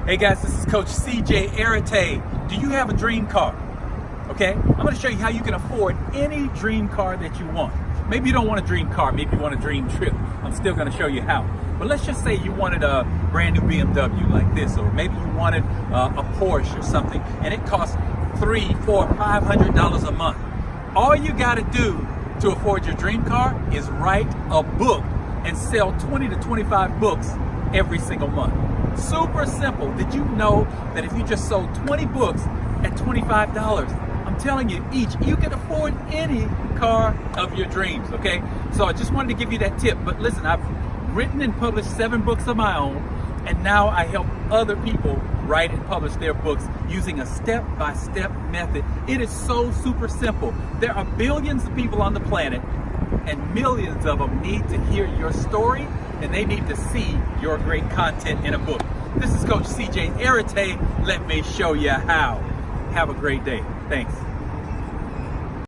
Hey guys, this is Coach CJ Arete. Do you have a dream car? Okay, I'm going to show you how you can afford any dream car that you want. Maybe you don't want a dream car, maybe you want a dream trip. I'm still going to show you how. But let's just say you wanted a brand new BMW like this, or maybe you wanted a Porsche or something, and it costs $300, $400, $500 a month. All you got to do to afford your dream car is write a book and sell 20 to 25 books every single month. Super simple. Did you know that if you just sold 20 books at $25, I'm telling you, each, you can afford any car of your dreams, okay? So I just wanted to give you that tip. But listen, I've written and published 7 books of my own, and now I help other people write and publish their books using a step-by-step method. It is so super simple. There are billions of people on the planet, and millions of them need to hear your story, and they need to see your great content in a book. This is Coach CJ Arete. Let me show you how. Have a great day. Thanks.